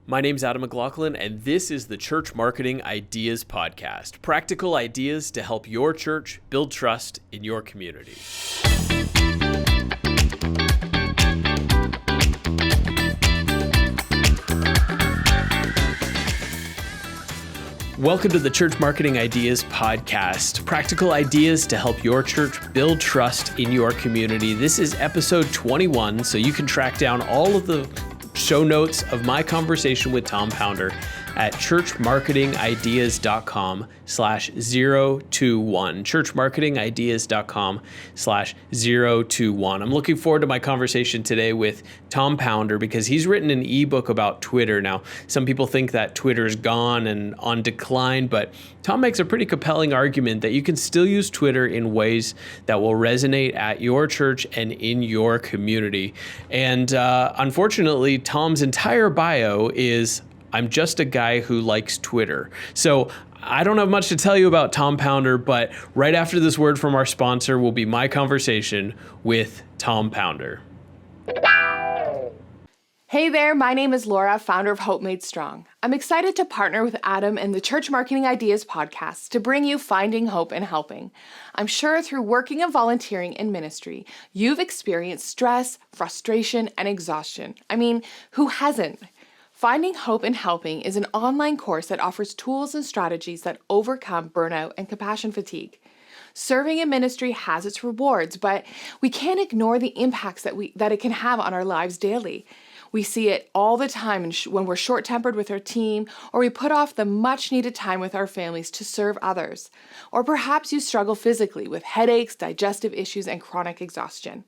My name's Adam McLaughlin, and this is the Church Marketing Ideas Podcast. Practical ideas to help your church build trust in your community. Welcome to the Church Marketing Ideas Podcast. Practical ideas to help your church build trust in your community. This is episode 21, so you can track down all of the show notes of my conversation with Tom Pounder at churchmarketingideas.com/021. churchmarketingideas.com/021. I'm looking forward to my conversation today with Tom Pounder because he's written an ebook about Twitter. Now, some people think that Twitter's gone and on decline, but Tom makes a pretty compelling argument that you can still use Twitter in ways that will resonate at your church and in your community. And unfortunately, Tom's entire bio is, "I'm just a guy who likes Twitter." So I don't have much to tell you about Tom Pounder, but right after this word from our sponsor will be my conversation with Tom Pounder. Hey there, my name is Laura, founder of Hope Made Strong. I'm excited to partner with Adam and the Church Marketing Ideas podcast to bring you Finding Hope and Helping. I'm sure through working and volunteering in ministry, you've experienced stress, frustration, and exhaustion. I mean, who hasn't? Finding Hope and Helping is an online course that offers tools and strategies that overcome burnout and compassion fatigue. Serving in ministry has its rewards, but we can't ignore the impacts that it can have on our lives daily. We see it all the time when we're short-tempered with our team, or we put off the much-needed time with our families to serve others. Or perhaps you struggle physically with headaches, digestive issues, and chronic exhaustion.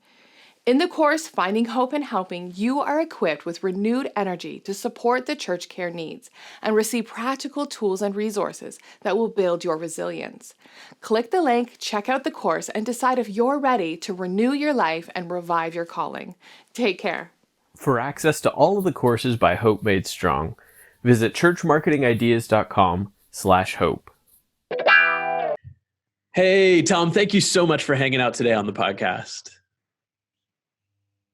In the course, Finding Hope and Helping, you are equipped with renewed energy to support the church care needs and receive practical tools and resources that will build your resilience. Click the link, check out the course, and decide if you're ready to renew your life and revive your calling. Take care. For access to all of the courses by Hope Made Strong, visit churchmarketingideas.com/hope. Hey, Tom, thank you so much for hanging out today on the podcast.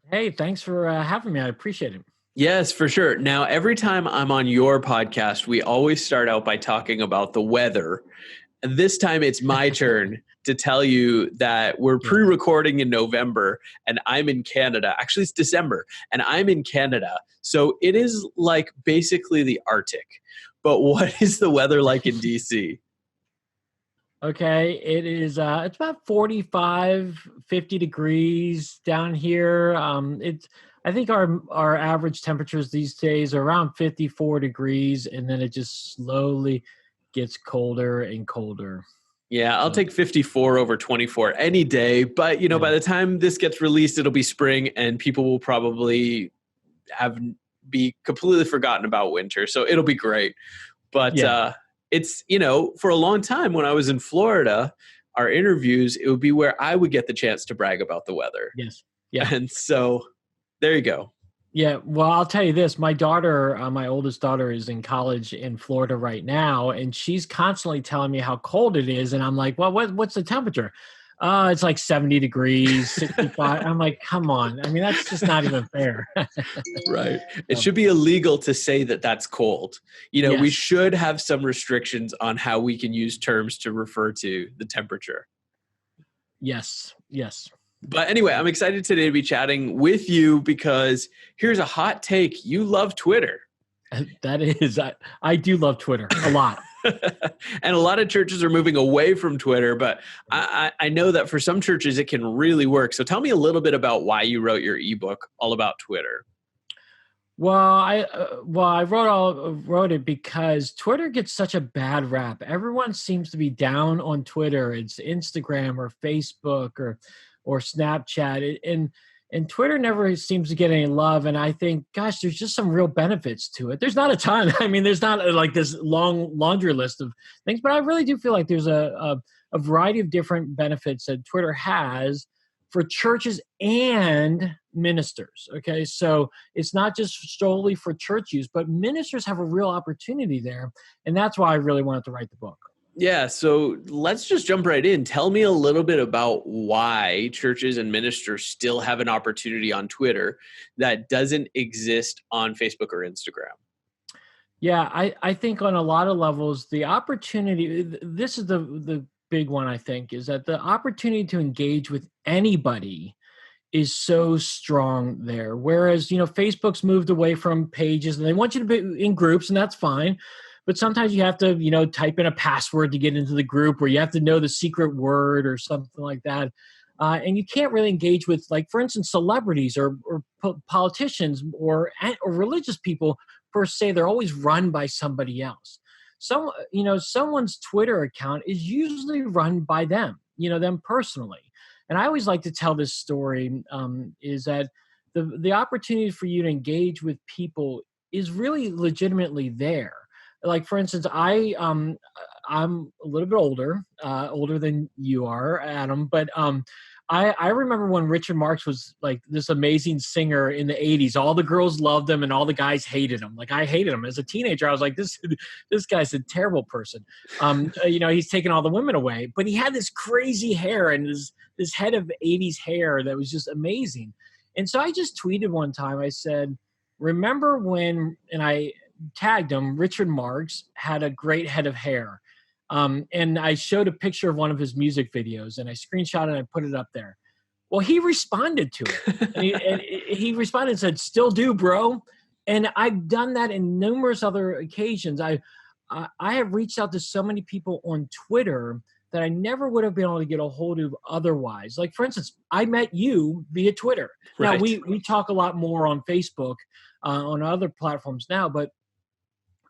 Hey, thanks for having me. I appreciate it. Yes, for sure. Now, every time I'm on your podcast, we always start out by talking about the weather. And this time it's my turn to tell you that we're pre-recording in November and I'm in Canada. Actually, it's December and I'm in Canada. So it is like basically the Arctic. But what is the weather like in DC? Okay, it is it's about 45, 50 degrees down here. I think our average temperatures these days are around 54 degrees, and then it just slowly gets colder and colder. Yeah, I'll take 54 over 24 any day. But, by the time this gets released, it'll be spring and people will probably be completely forgotten about winter. So it'll be great. But it's, for a long time when I was in Florida, our interviews, it would be where I would get the chance to brag about the weather. Yes. Yeah. And so there you go. Yeah. Well, I'll tell you this. My daughter, my oldest daughter, is in college in Florida right now, and she's constantly telling me how cold it is. And I'm like, well, what's the temperature? It's like 70 degrees, 65. I'm like, come on. I mean, that's just not even fair. Right. It should be illegal to say that that's cold. Yes. We should have some restrictions on how we can use terms to refer to the temperature. Yes. Yes. But anyway, I'm excited today to be chatting with you because here's a hot take. You love Twitter. That is, I do love Twitter a lot. And a lot of churches are moving away from Twitter, but I know that for some churches it can really work. So tell me a little bit about why you wrote your ebook all about Twitter. Well, I wrote it because Twitter gets such a bad rap. Everyone seems to be down on Twitter. It's Instagram or Facebook or Snapchat, and Twitter never seems to get any love. And I think, gosh, there's just some real benefits to it. There's not a ton. I mean, there's not like this long laundry list of things, but I really do feel like there's a variety of different benefits that Twitter has for churches and ministers. Okay, so it's not just solely for church use, but ministers have a real opportunity there. And that's why I really wanted to write the book. Yeah, so let's just jump right in. Tell me a little bit about why churches and ministers still have an opportunity on Twitter that doesn't exist on Facebook or Instagram. Yeah, I think on a lot of levels, the opportunity, this is the big one, I think, is that the opportunity to engage with anybody is so strong there. Whereas, Facebook's moved away from pages and they want you to be in groups, and that's fine. But sometimes you have to, type in a password to get into the group, or you have to know the secret word or something like that. And you can't really engage with, like, for instance, celebrities or politicians or religious people per se. They're always run by somebody else. Someone's Twitter account is usually run by them, them personally. And I always like to tell this story, is that the opportunity for you to engage with people is really legitimately there. Like, for instance, I'm a little bit older than you are, Adam, but I remember when Richard Marx was like this amazing singer in the 80s. All the girls loved him and all the guys hated him. Like, I hated him as a teenager. I was like, this guy's a terrible person. He's taken all the women away, but he had this crazy hair and this head of 80s hair that was just amazing. And so I just tweeted one time, I said, remember when, and I tagged him, Richard Marx had a great head of hair. And I showed a picture of one of his music videos and I screenshot it and I put it up there. Well, he responded to it. And he responded and said, still do, bro. And I've done that in numerous other occasions. I have reached out to so many people on Twitter that I never would have been able to get a hold of otherwise. Like, for instance, I met you via Twitter. Now, Right. we talk a lot more on Facebook, on other platforms now, but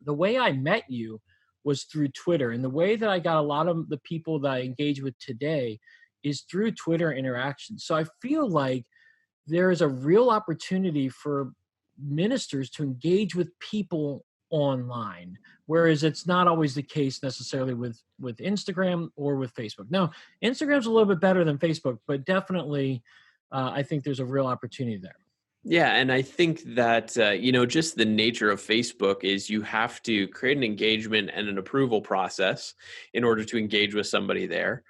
the way I met you was through Twitter. And the way that I got a lot of the people that I engage with today is through Twitter interactions. So I feel like there is a real opportunity for ministers to engage with people online, whereas it's not always the case necessarily with Instagram or with Facebook. Now, Instagram's a little bit better than Facebook, but definitely I think there's a real opportunity there. Yeah, and I think that just the nature of Facebook is you have to create an engagement and an approval process in order to engage with somebody there.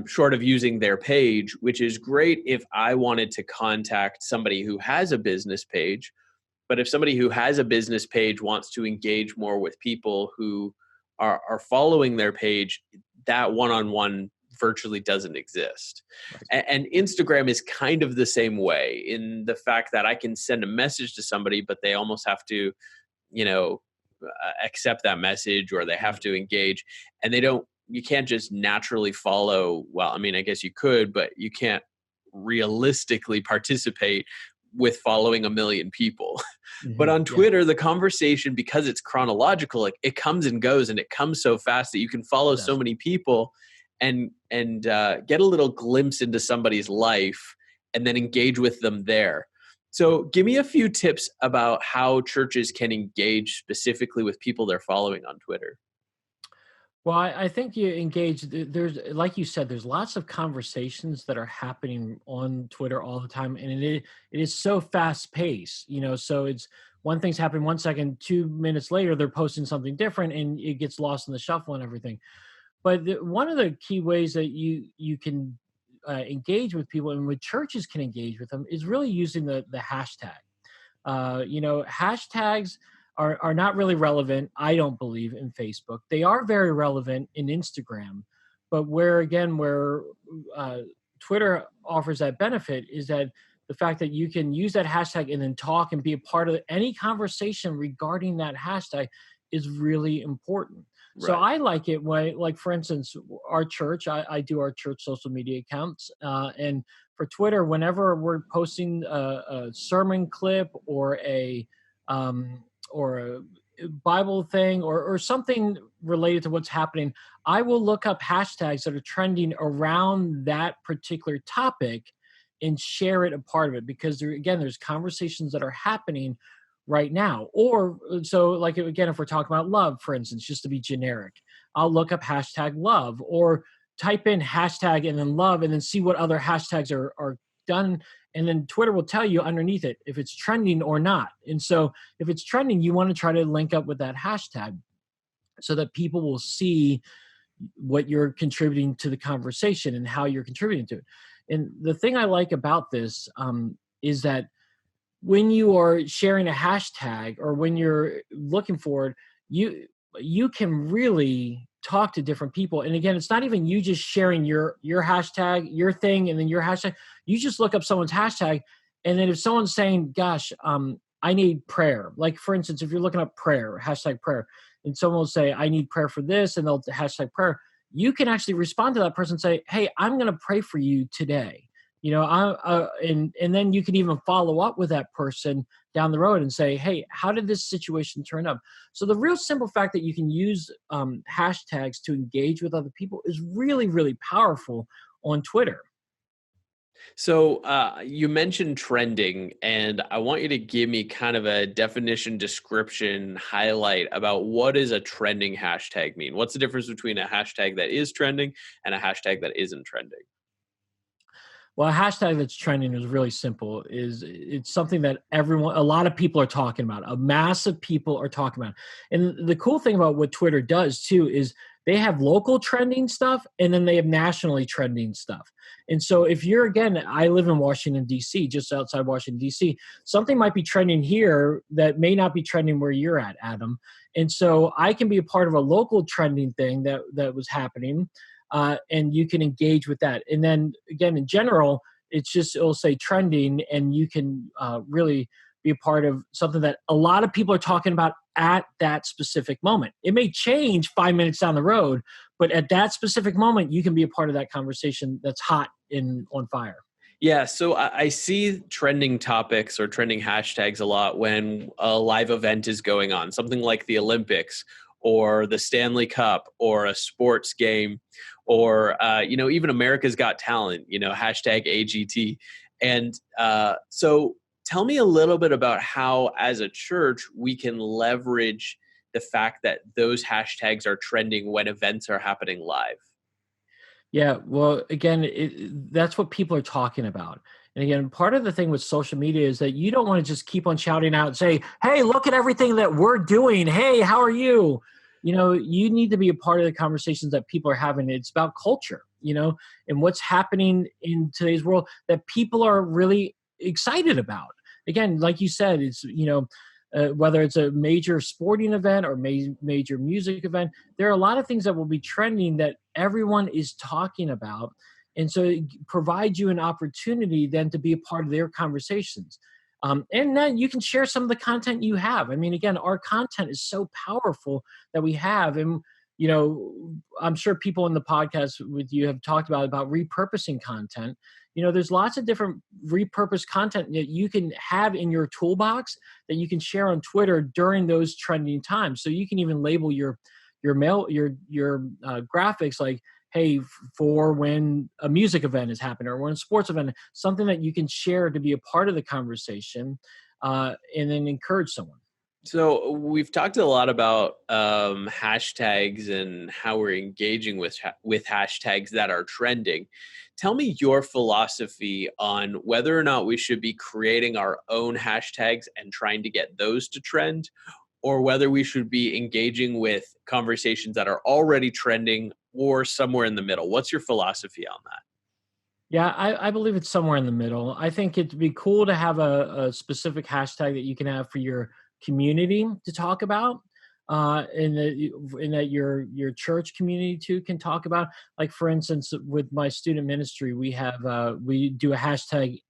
Short of using their page, which is great if I wanted to contact somebody who has a business page. But if somebody who has a business page wants to engage more with people who are following their page, that one-on-one virtually doesn't exist. Right. And Instagram is kind of the same way in the fact that I can send a message to somebody, but they almost have to, accept that message, or they have to engage, and you can't just naturally follow. Well, I mean, I guess you could, but you can't realistically participate with following a million people. But on Yeah. Twitter, the conversation, because it's chronological, like, it comes and goes, and it comes so fast that you can follow so many people and get a little glimpse into somebody's life and then engage with them there. So give me a few tips about how churches can engage specifically with people they're following on Twitter. Well, I think you engage. There's, like you said, there's lots of conversations that are happening on Twitter all the time, and it is so fast paced. So it's one thing's happening 1 second, 2 minutes later they're posting something different, and it gets lost in the shuffle and everything. But one of the key ways that you can engage with people, and with churches can engage with them, is really using the hashtag. Hashtags are not really relevant, I don't believe, in Facebook. They are very relevant in Instagram, but where uh, Twitter offers that benefit is that the fact that you can use that hashtag and then talk and be a part of any conversation regarding that hashtag is really important. So Right. I like it when, like, for instance, our church, I do our church social media accounts, and for Twitter, whenever we're posting a sermon clip um, or a Bible thing or something related to what's happening, I will look up hashtags that are trending around that particular topic and share it a part of it, because there's conversations that are happening right now. Or so, like, again, if we're talking about love, for instance, just to be generic, I'll look up hashtag love, or type in hashtag and then love, and then see what other hashtags are done. And then Twitter will tell you underneath it if it's trending or not. And so if it's trending, you want to try to link up with that hashtag so that people will see what you're contributing to the conversation and how you're contributing to it. And the thing I like about this is that when you are sharing a hashtag or when you're looking for it, you can really talk to different people. And again, it's not even you just sharing your hashtag, your thing, and then your hashtag. You just look up someone's hashtag, and then if someone's saying, "Gosh, I need prayer," like for instance, if you're looking up prayer, hashtag prayer, and someone will say, "I need prayer for this," and they'll hashtag prayer. You can actually respond to that person and say, "Hey, I'm going to pray for you today." And then you can even follow up with that person down the road and say, "Hey, how did this situation turn up?" So the real simple fact that you can use hashtags to engage with other people is really, really powerful on Twitter. So you mentioned trending, and I want you to give me kind of a definition, description, highlight about what does a trending hashtag mean? What's the difference between a hashtag that is trending and a hashtag that isn't trending? Well, a hashtag that's trending is really simple. It's something that a lot of people are talking about. A mass of people are talking about. And the cool thing about what Twitter does too is they have local trending stuff and then they have nationally trending stuff. And so if you're again, I live in Washington D.C., just outside Washington D.C. Something might be trending here that may not be trending where you're at, Adam. And so I can be a part of a local trending thing that was happening, and you can engage with that. And then again, in general, it'll say trending, and you can really be a part of something that a lot of people are talking about at that specific moment. It may change 5 minutes down the road, but at that specific moment, you can be a part of that conversation that's hot on fire. Yeah, so I see trending topics or trending hashtags a lot when a live event is going on, something like the Olympics or the Stanley Cup or a sports game or, even America's Got Talent, hashtag AGT. And so tell me a little bit about how, as a church, we can leverage the fact that those hashtags are trending when events are happening live. Yeah, well, again, that's what people are talking about. And again, part of the thing with social media is that you don't want to just keep on shouting out and say, "Hey, look at everything that we're doing. Hey, how are you?" You need to be a part of the conversations that people are having. It's about culture, and what's happening in today's world that people are really excited about. Again, like you said, it's, whether it's a major sporting event or major music event, there are a lot of things that will be trending that everyone is talking about. And so it provides you an opportunity then to be a part of their conversations. And then you can share some of the content you have. I mean, again, our content is so powerful that we have. And, I'm sure people in the podcast with you have talked about repurposing content. There's lots of different repurposed content that you can have in your toolbox that you can share on Twitter during those trending times. So you can even label your graphics like, "Hey, for when a music event is happening or when a sports event," something that you can share to be a part of the conversation, and then encourage someone. So we've talked a lot about hashtags and how we're engaging with hashtags that are trending. Tell me your philosophy on whether or not we should be creating our own hashtags and trying to get those to trend, or whether we should be engaging with conversations that are already trending or somewhere in the middle. What's your philosophy on that? Yeah, I believe it's somewhere in the middle. I think it'd be cool to have a specific hashtag that you can have for your community to talk about, and that your church community too can talk about. Like for instance, with my student ministry, we do a hashtag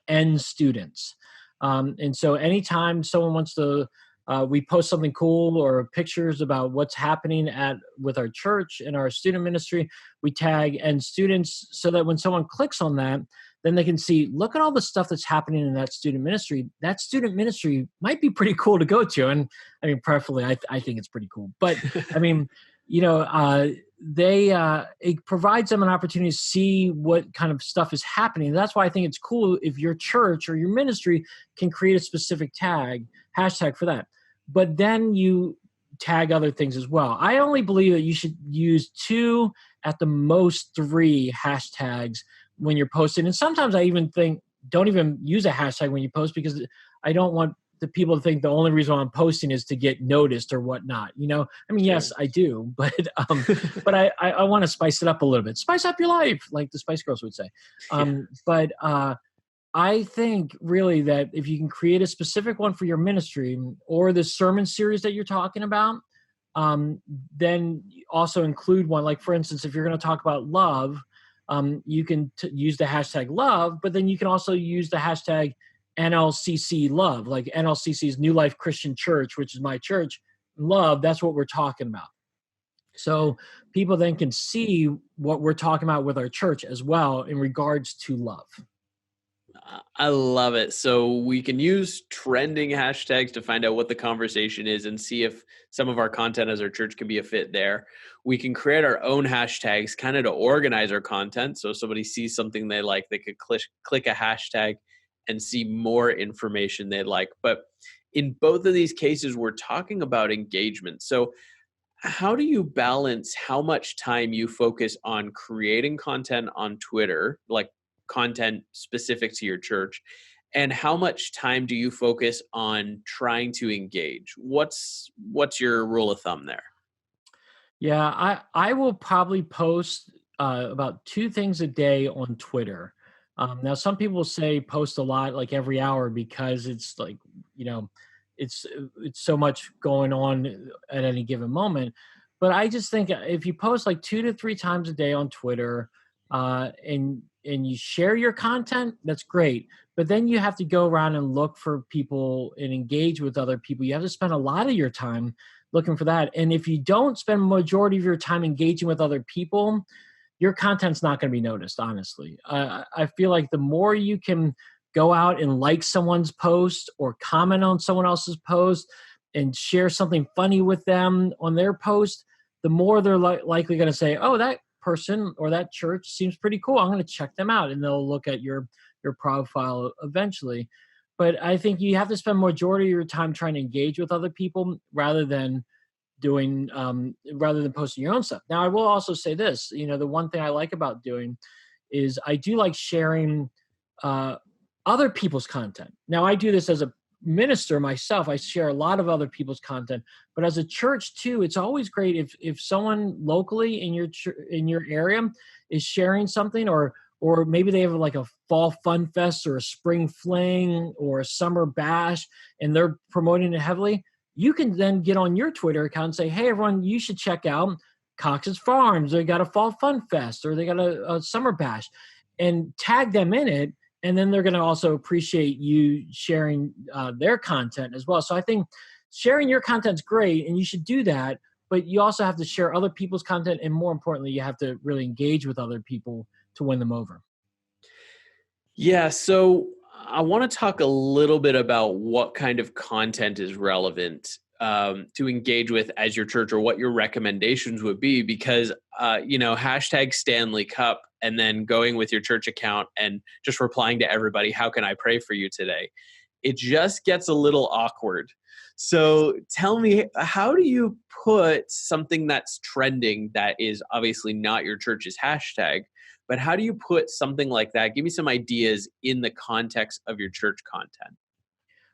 end students, and so anytime someone wants to. We post something cool or pictures about what's happening with our church and our student ministry. We tag end students so that when someone clicks on that, then they can see, look at all the stuff that's happening in that student ministry. That student ministry might be pretty cool to go to. And I mean, preferably, I think it's pretty cool. But I mean, it provides them an opportunity to see what kind of stuff is happening. That's why I think it's cool if your church or your ministry can create a specific hashtag for that. But then you tag other things as well. I only believe that you should use 2, at the most 3 hashtags when you're posting. And sometimes I even think don't even use a hashtag when you post, because I don't want the people to think the only reason I'm posting is to get noticed or whatnot. I mean, Sure. yes, I do, but but I want to spice it up a little bit. Spice up your life, like the Spice Girls would say. Yeah. But I think really that if you can create a specific one for your ministry or the sermon series that you're talking about, um, then also include one. Like, for instance, if you're going to talk about love, you can use the hashtag love, but then you can also use the hashtag NLCC love, like NLCC's New Life Christian Church, which is my church. Love, that's what we're talking about. So people then can see what we're talking about with our church as well in regards to love. I love it. So we can use trending hashtags to find out what the conversation is and see if some of our content as our church can be a fit there. We can create our own hashtags kind of to organize our content. So if somebody sees something they like, they could click a hashtag and see more information they like. But in both of these cases, we're talking about engagement. So how do you balance how much time you focus on creating content on Twitter, like content specific to your church, and how much time do you focus on trying to engage? What's your rule of thumb there? Yeah, I will probably post about two things a day on Twitter. Now, some people say post a lot, like every hour, because it's like, you know, it's so much going on at any given moment. But I just think if you post like 2 to 3 times a day on Twitter, and you share your content, that's great. But then you have to go around and look for people and engage with other people. You have to spend a lot of your time looking for that. And if you don't spend majority of your time engaging with other people, your content's not going to be noticed, honestly. I feel like the more you can go out and like someone's post or comment on someone else's post and share something funny with them on their post, the more they're likely going to say, oh, that person or that church seems pretty cool. I'm going to check them out. And they'll look at your profile eventually. But I think you have to spend majority of your time trying to engage with other people rather than posting your own stuff. Now, I will also say this, the one thing I like about doing is I do like sharing uh, other people's content. Now, I do this as a minister myself. I share a lot of other people's content, but as a church too, it's always great if someone locally in your area is sharing something, or maybe they have like a fall fun fest or a spring fling or a summer bash and they're promoting it heavily. You can then get on your Twitter account and say, hey, everyone, you should check out Cox's Farms. They got a fall fun fest or they got a summer bash, and tag them in it. And then they're going to also appreciate you sharing their content as well. So I think sharing your content's great, and you should do that. But you also have to share other people's content. And more importantly, you have to really engage with other people to win them over. Yeah, so I want to talk a little bit about what kind of content is relevant to engage with as your church, or what your recommendations would be, because, hashtag Stanley Cup and then going with your church account and just replying to everybody, how can I pray for you today? It just gets a little awkward. So tell me, how do you put something that's trending that is obviously not your church's hashtag, but how do you put something like that? Give me some ideas in the context of your church content.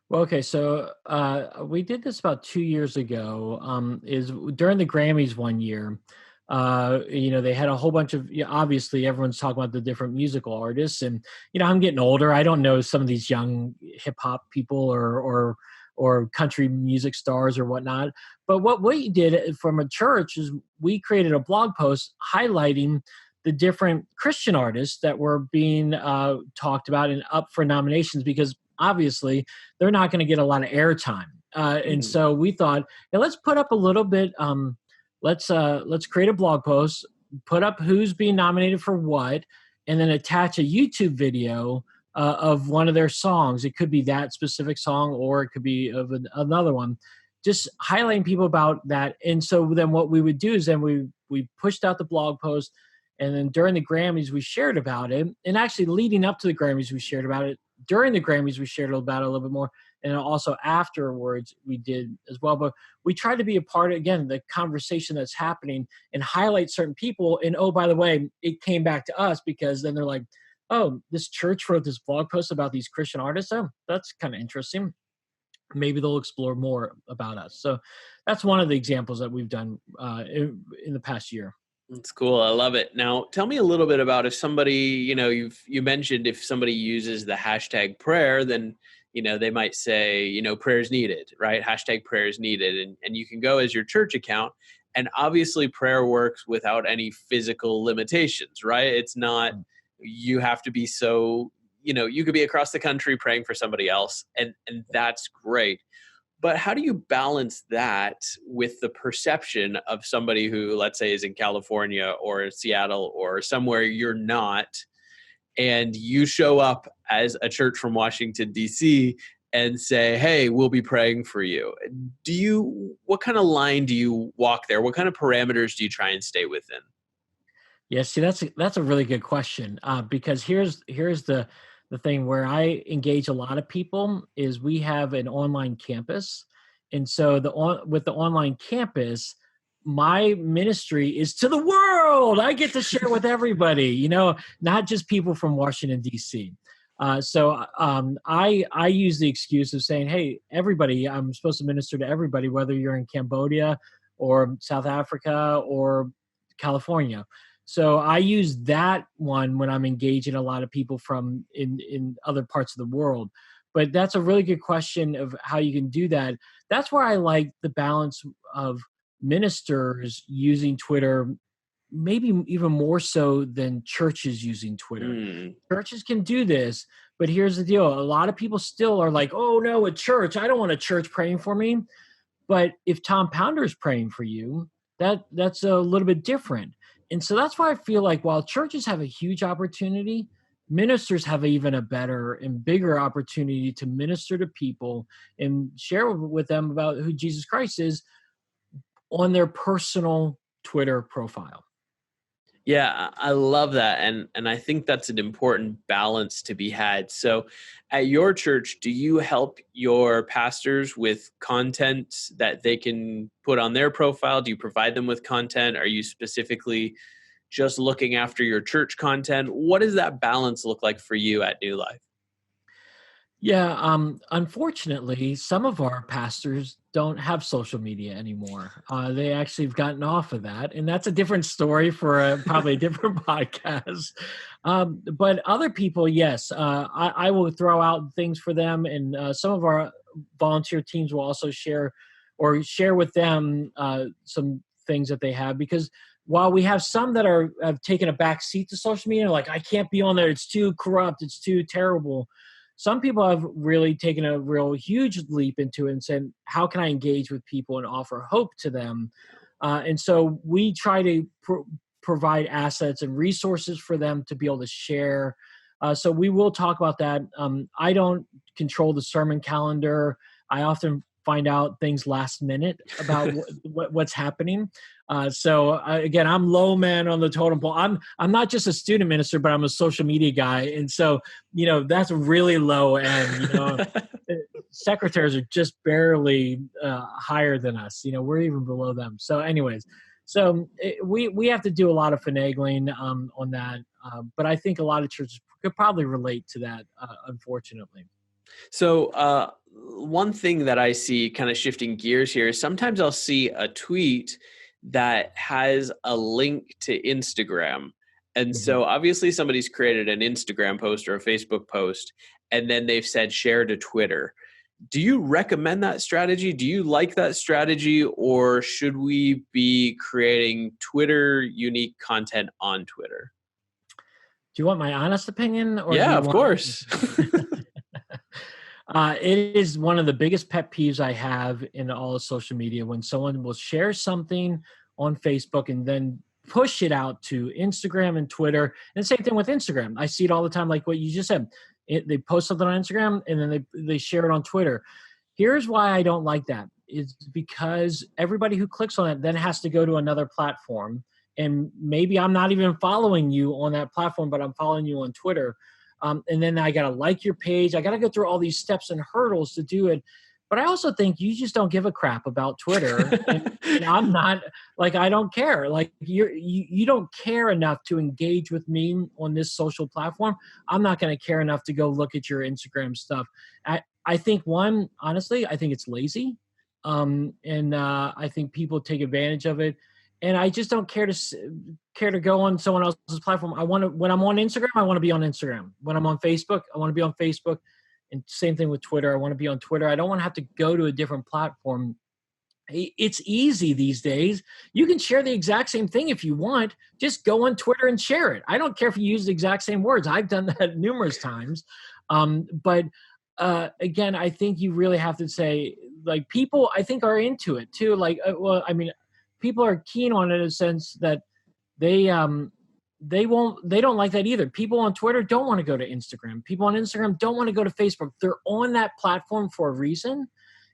Well, okay, so we did this about 2 years ago. Is during the Grammys one year. They had a whole bunch of, obviously everyone's talking about the different musical artists, and I'm getting older. I don't know some of these young hip hop people or country music stars or whatnot. But what we did from a church is we created a blog post highlighting the different Christian artists that were being talked about and up for nominations, because obviously they're not going to get a lot of airtime. And so we thought, now let's put up a little bit. Let's create a blog post, put up who's being nominated for what, and then attach a YouTube video of one of their songs. It could be that specific song, or it could be of another one, just highlighting people about that. And so then what we would do is then we pushed out the blog post, and then during the Grammys we shared about it. And actually leading up to the Grammys we shared about it. During the Grammys we shared about it a little bit more. And also afterwards we did as well. But we tried to be a part of, again, the conversation that's happening and highlight certain people. And oh, by the way, it came back to us, because then they're like, oh, this church wrote this blog post about these Christian artists. Oh, that's kind of interesting. Maybe they'll explore more about us. So that's one of the examples that we've done in the past year. That's cool. I love it. Now, tell me a little bit about if somebody, you mentioned if somebody uses the hashtag prayer, then, they might say, prayers needed, right? Hashtag prayers needed. And you can go as your church account. And obviously prayer works without any physical limitations, right? It's not, you have to be so, you could be across the country praying for somebody else. And that's great. But how do you balance that with the perception of somebody who, let's say, is in California or Seattle or somewhere you're not, and you show up as a church from Washington, D.C., and say, hey, we'll be praying for you? What kind of line do you walk there? What kind of parameters do you try and stay within? Yeah, see, that's a really good question, because here's the thing where I engage a lot of people is we have an online campus, and so with the online campus, my ministry is to the world. I get to share with everybody, not just people from Washington D.C. I use the excuse of saying, hey, everybody, I'm supposed to minister to everybody, whether you're in Cambodia or South Africa or California. So I use that one when I'm engaging a lot of people from in other parts of the world. But that's a really good question of how you can do that. That's where I like the balance of ministers using Twitter, maybe even more so than churches using Twitter. Churches can do this, but here's the deal. A lot of people still are like, oh no, a church. I don't want a church praying for me. But if Tom Pounder is praying for you, that's a little bit different. And so that's why I feel like while churches have a huge opportunity, ministers have even a better and bigger opportunity to minister to people and share with them about who Jesus Christ is on their personal Twitter profile. Yeah, I love that. And I think that's an important balance to be had. So at your church, do you help your pastors with content that they can put on their profile? Do you provide them with content? Are you specifically just looking after your church content? What does that balance look like for you at New Life? Yeah, unfortunately, some of our pastors don't have social media anymore. They actually have gotten off of that, and that's a different story for probably a different podcast. But other people, yes, I will throw out things for them, and some of our volunteer teams will also share with them some things that they have, because while we have some that have taken a back seat to social media, like I can't be on there, it's too corrupt, it's too terrible. Some people have really taken a real huge leap into it and said, how can I engage with people and offer hope to them? And so we try to provide assets and resources for them to be able to share. So we will talk about that. I don't control the sermon calendar. I often find out things last minute about what's happening. Again, I'm low man on the totem pole. I'm not just a student minister, but I'm a social media guy, and so that's really low end. Secretaries are just barely higher than us. We're even below them. So, anyways, we have to do a lot of finagling on that, but I think a lot of churches could probably relate to that, unfortunately. So one thing that I see kind of shifting gears here is sometimes I'll see a tweet that has a link to Instagram. And so obviously somebody's created an Instagram post or a Facebook post, and then they've said share to Twitter. Do you recommend that strategy? Do you like that strategy? Or should we be creating Twitter unique content on Twitter? Do you want my honest opinion? Or yeah, of course. It is one of the biggest pet peeves I have in all of social media when someone will share something on Facebook and then push it out to Instagram and Twitter. And same thing with Instagram. I see it all the time, like what you just said. They post something on Instagram and then they share it on Twitter. Here's why I don't like that. It's because everybody who clicks on it then has to go to another platform. And maybe I'm not even following you on that platform, but I'm following you on Twitter. And then I got to like your page. I got to go through all these steps and hurdles to do it. But I also think you just don't give a crap about Twitter. and I'm not, like, I don't care. Like you don't care enough to engage with me on this social platform. I'm not going to care enough to go look at your Instagram stuff. I think honestly, I think it's lazy. I think people take advantage of it. and I just don't care to go on someone else's platform. When I'm on Instagram, I want to be on Instagram. When I'm on Facebook, I want to be on Facebook. And same thing with Twitter. I want to be on Twitter. I don't want to have to go to a different platform. It's easy these days. You can share the exact same thing if you want. Just go on Twitter and share it. I don't care if you use the exact same words. I've done that numerous times. But again, I think you really have to say, like, people, I think, are into it too. Like, people are keen on it in a sense that they they don't like that either. People on Twitter don't want to go to Instagram. People on Instagram don't want to go to Facebook. They're on that platform for a reason.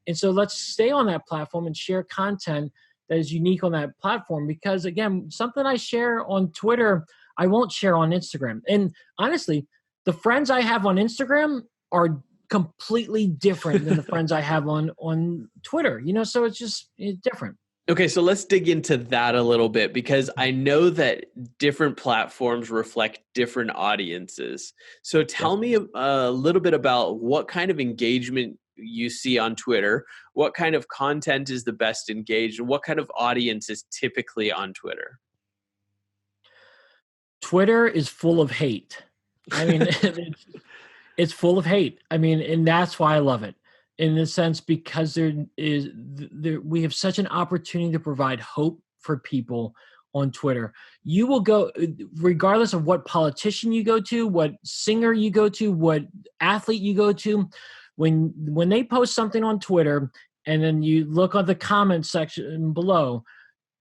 And so let's stay on that platform and share content that is unique on that platform. Because again, something I share on Twitter, I won't share on Instagram. And honestly, the friends I have on Instagram are completely different than the friends I have on Twitter. So it's different. Okay, so let's dig into that a little bit, because I know that different platforms reflect different audiences. So tell me a little bit about what kind of engagement you see on Twitter, what kind of content is the best engaged, and what kind of audience is typically on Twitter? Twitter is full of hate. I mean, it's full of hate. I mean, and that's why I love it, in the sense because we have such an opportunity to provide hope for people on Twitter. You will go, regardless of what politician you go to, what singer you go to, what athlete you go to, when they post something on Twitter and then you look at the comment section below,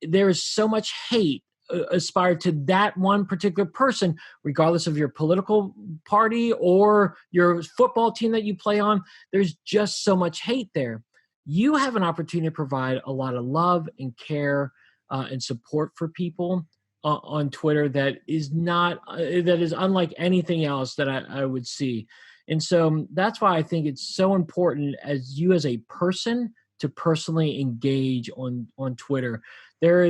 there is so much hate aspired to that one particular person, regardless of your political party or your football team that you play on. There's just so much hate there. You have an opportunity to provide a lot of love and care and support for people on Twitter that is unlike anything else that I would see. And so that's why I think it's so important as a person to personally engage on Twitter. There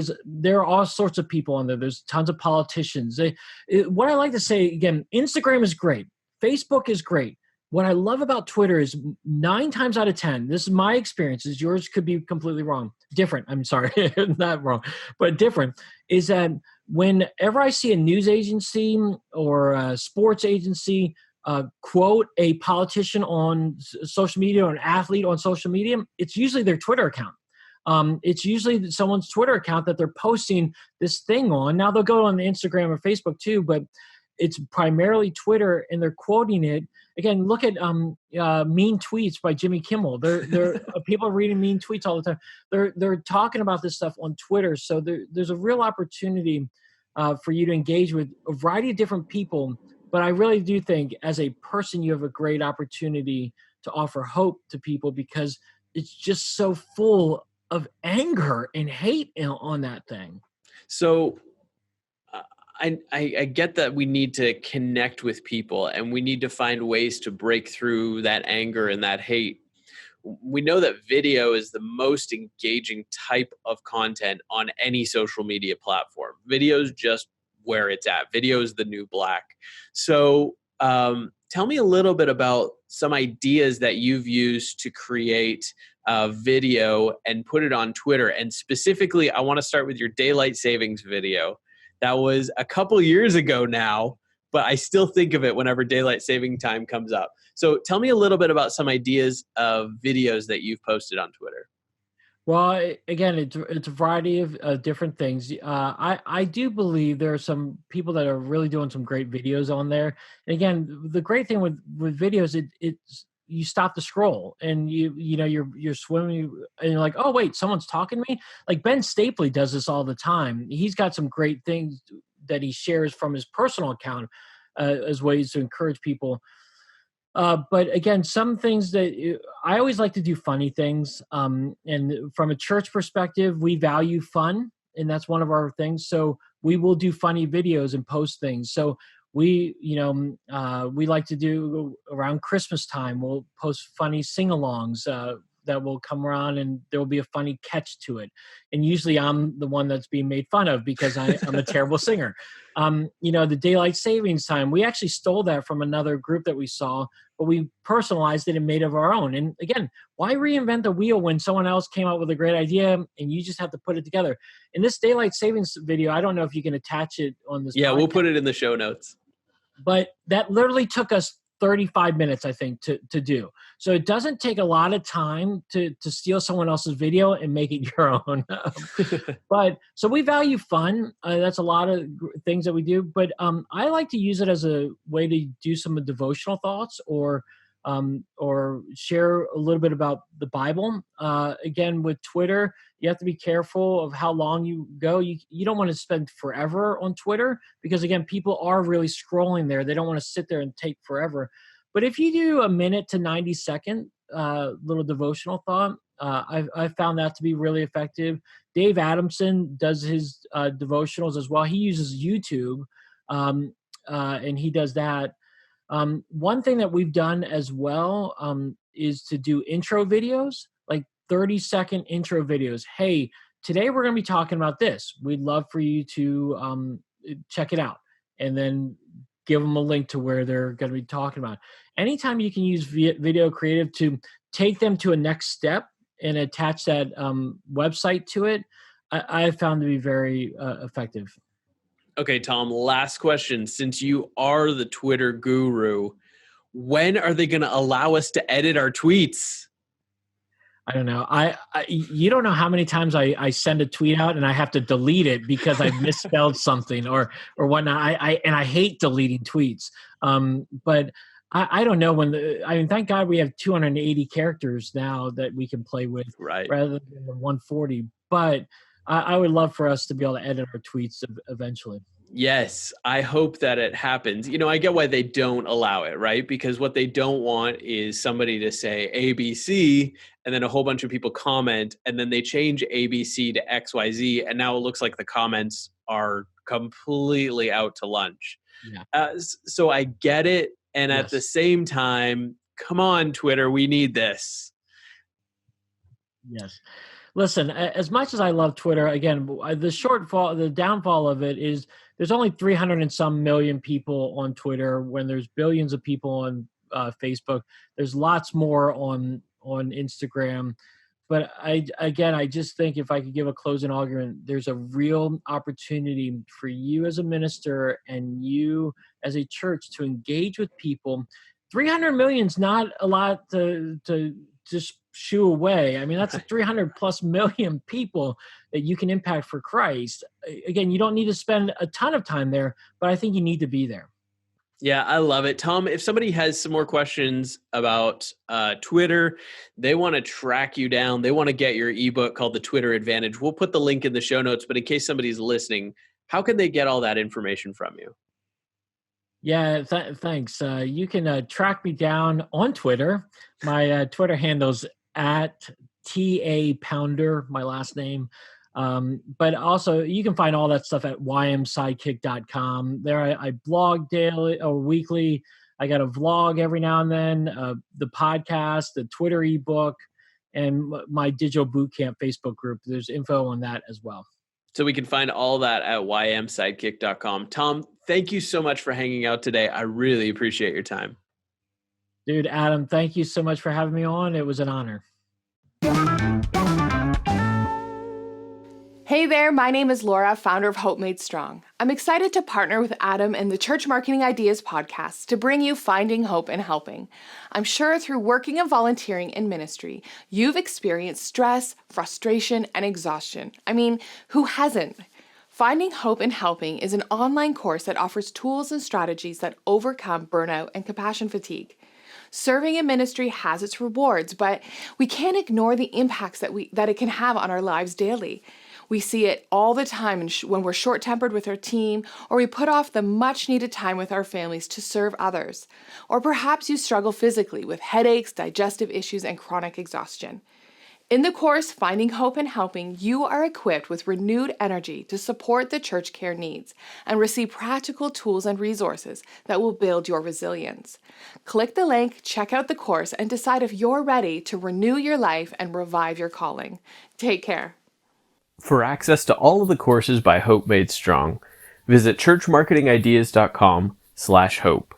are all sorts of people on there. There's tons of politicians. What I like to say, again, Instagram is great. Facebook is great. What I love about Twitter is 9 times out of 10, this is my experiences, yours could be completely wrong. Different, I'm sorry, not wrong, but different, is that whenever I see a news agency or a sports agency quote a politician on social media or an athlete on social media, it's usually their Twitter account. It's usually someone's Twitter account that they're posting this thing on. Now they'll go on the Instagram or Facebook too, but it's primarily Twitter, and they're quoting it. Again, look at mean tweets by Jimmy Kimmel. They're people are reading mean tweets all the time. They're talking about this stuff on Twitter. So there's a real opportunity for you to engage with a variety of different people. But I really do think as a person, you have a great opportunity to offer hope to people, because it's just so full of anger and hate on that thing. So I get that we need to connect with people and we need to find ways to break through that anger and that hate. We know that video is the most engaging type of content on any social media platform. Video is just where it's at. Video is the new black. So tell me a little bit about some ideas that you've used to create video and put it on Twitter. And specifically, I want to start with your daylight savings video. That was a couple years ago now, but I still think of it whenever daylight saving time comes up. So tell me a little bit about some ideas of videos that you've posted on Twitter. Well, again, it's a variety of different things. I do believe there are some people that are really doing some great videos on there. And again, the great thing with videos, it's you stop the scroll and you're swimming and you're like, oh wait, someone's talking to me. Like Ben Stapley does this all the time. He's got some great things that he shares from his personal account as ways to encourage people. But again, some things that I always like to do funny things. And from a church perspective, we value fun, and that's one of our things. So we will do funny videos and post things. So we like to do around Christmas time, we'll post funny sing-alongs that will come around and there will be a funny catch to it. And usually I'm the one that's being made fun of because I'm a terrible singer. The daylight savings time, we actually stole that from another group that we saw, but we personalized it and made it of our own. And again, why reinvent the wheel when someone else came up with a great idea and you just have to put it together? In this daylight savings video, I don't know if you can attach it on this Yeah, podcast, we'll put it in the show notes. but that literally took us 35 minutes, I think, to do. So it doesn't take a lot of time to steal someone else's video and make it your own. But so we value fun. That's a lot of things that we do. But I like to use it as a way to do some devotional thoughts or share a little bit about the Bible. Again, with Twitter, you have to be careful of how long you go. You don't want to spend forever on Twitter because, again, people are really scrolling there. They don't want to sit there and take forever. But if you do a minute to 90-second little devotional thought, I found that to be really effective. Dave Adamson does his devotionals as well. He uses YouTube, and he does that. One thing that we've done as well is to do intro videos, like 30-second intro videos. Hey, today we're going to be talking about this. We'd love for you to check it out, and then give them a link to where they're going to be talking about. Anytime you can use video creative to take them to a next step and attach that website to it, I found to be very effective. Okay, Tom, last question. Since you are the Twitter guru, when are they going to allow us to edit our tweets? I don't know. You don't know how many times I send a tweet out and I have to delete it because I misspelled something or whatnot. I hate deleting tweets. But I don't know thank God we have 280 characters now that we can play with, right, rather than the 140. But I would love for us to be able to edit our tweets eventually. Yes, I hope that it happens. I get why they don't allow it, right? Because what they don't want is somebody to say ABC and then a whole bunch of people comment and then they change ABC to XYZ and now it looks like the comments are completely out to lunch. Yeah. So I get it. And at the same time, come on, Twitter, we need this. Yes. Listen, as much as I love Twitter, again, the downfall of it is there's only 300 and some million people on Twitter when there's billions of people on Facebook. There's lots more on Instagram. But I just think if I could give a closing argument, there's a real opportunity for you as a minister and you as a church to engage with people. 300 million is not a lot to just shoo away. I mean, that's 300 plus million people that you can impact for Christ. Again, you don't need to spend a ton of time there, but I think you need to be there. Yeah, I love it. Tom, if somebody has some more questions about Twitter, they want to track you down, they want to get your ebook called The Twitter Advantage, we'll put the link in the show notes, but in case somebody's listening, how can they get all that information from you? Yeah, thanks. You can track me down on Twitter. My Twitter handle's at @TA Pounder, my last name. But also you can find all that stuff at ymsidekick.com. There I blog daily or weekly. I got a vlog every now and then, the podcast, the Twitter ebook, and my digital bootcamp Facebook group. There's info on that as well. So we can find all that at ymsidekick.com. Tom, thank you so much for hanging out today. I really appreciate your time. Dude, Adam, thank you so much for having me on. It was an honor. Hey there, my name is Laura, founder of Hope Made Strong. I'm excited to partner with Adam and the Church Marketing Ideas podcast to bring you finding hope and helping. I'm sure through working and volunteering in ministry, you've experienced stress, frustration, and exhaustion. I mean, who hasn't? Finding Hope and Helping is an online course that offers tools and strategies that overcome burnout and compassion fatigue. Serving in ministry has its rewards, but we can't ignore the impacts that it can have on our lives daily. We see it all the time when we're short-tempered with our team, or we put off the much-needed time with our families to serve others. Or perhaps you struggle physically with headaches, digestive issues, and chronic exhaustion. In the course, Finding Hope and Helping, you are equipped with renewed energy to support the church care needs and receive practical tools and resources that will build your resilience. Click the link, check out the course, and decide if you're ready to renew your life and revive your calling. Take care. For access to all of the courses by Hope Made Strong, visit churchmarketingideas.com/hope.